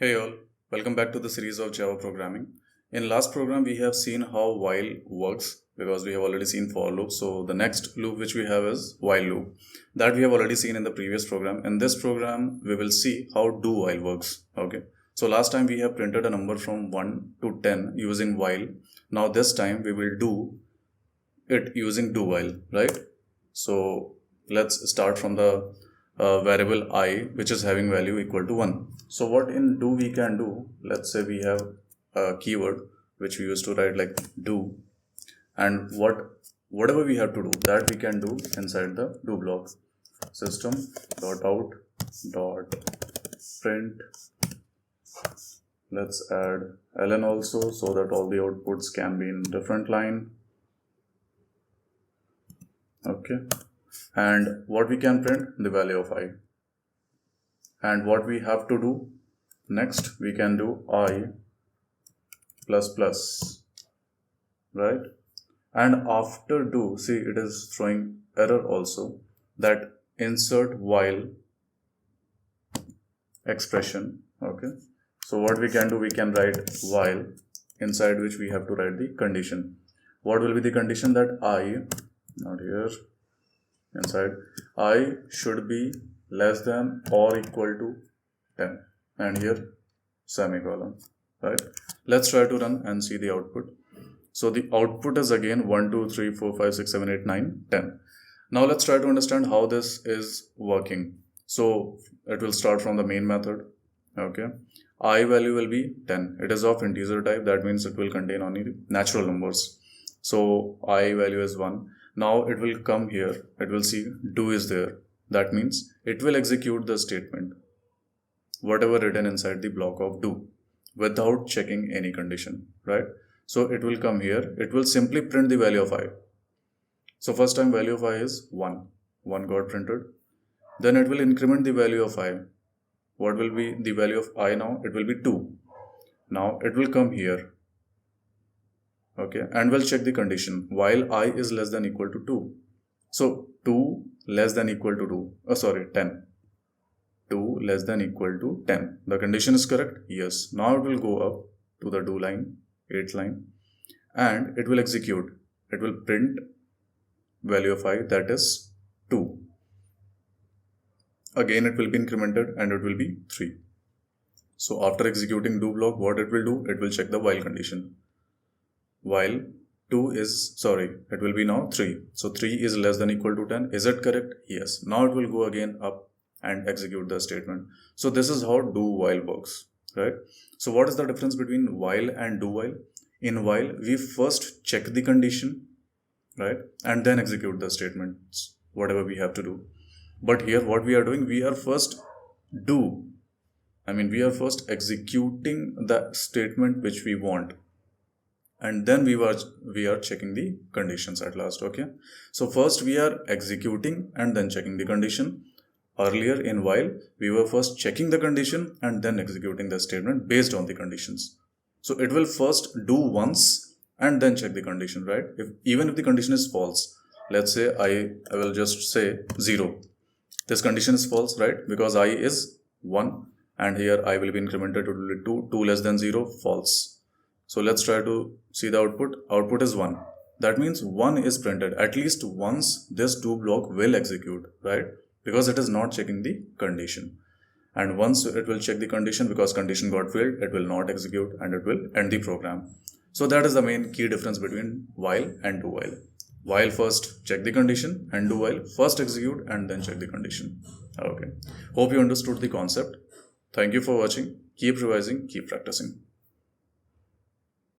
Hey all, welcome back to the series of Java programming. In last program we have seen how while works because we have already seen for loop. So the next loop which we have is while loop that we have already seen in the previous program. In this program we will see how do while works. Okay. So last time we have printed a number from 1 to 10 using while. Now this time we will do it using do while, right? So let's start from the variable I which is having value equal to 1. So what in do we can do, let's say we have a keyword which we used to write like do, and whatever we have to do that we can do inside the do block. System dot out dot print, let's add ln also so that all the outputs can be in different line. Okay, and what we can print, the value of I. And what we have to do next, we can do I plus plus, right? And after do, see it is throwing error also, that insert while expression. Okay, so what we can do, we can write while, inside which we have to write the condition. What will be the condition? That I, not here, inside I should be less than or equal to 10, and here semicolon, right? Let's try to run and see the output. So the output is again 1 2 3 4 5 6 7 8 9 10. Now let's try to understand how this is working. So it will start from the main method. Okay, I value will be 10. It is of integer type, that means it will contain only natural numbers. So I value is 1. Now it will come here, it will see do is there. That means it will execute the statement, whatever written inside the block of do, without checking any condition, right? So it will come here, it will simply print the value of I. So first time value of I is 1. 1 got printed. Then it will increment the value of I. What will be the value of I now? It will be 2. Now it will come here. Okay, and we'll check the condition while I is less than equal to 2. So 2 less than equal to 10. 2 less than equal to 10. The condition is correct? Yes. Now it will go up to the do line, 8th line, and it will execute. It will print value of I, that is 2. Again it will be incremented and it will be 3. So after executing do block, what it will do? It will check the while condition. While 2 is, it will be now 3. So 3 is less than equal to 10. Is it correct? Yes. Now it will go again up and execute the statement. So this is how do while works, right? So what is the difference between while and do while? In while, we first check the condition, right? And then execute the statements, whatever we have to do. But here what we are doing, we are first executing the statement which we want. And then we are checking the conditions at last. Okay, so first we are executing and then checking the condition. Earlier in while, we were first checking the condition and then executing the statement based on the conditions. So it will first do once and then check the condition, right? Even if the condition is false, let's say I will just say 0. This condition is false, right? Because I is 1 and here I will be incremented to 2. 2 less than 0, false. So let's try to see the output. Output is 1. That means 1 is printed. At least once this do block will execute, right? Because it is not checking the condition. And once it will check the condition, because condition got failed, it will not execute and it will end the program. So that is the main key difference between while and do while. While first check the condition, and do while first execute and then check the condition. Okay. Hope you understood the concept. Thank you for watching. Keep revising, keep practicing.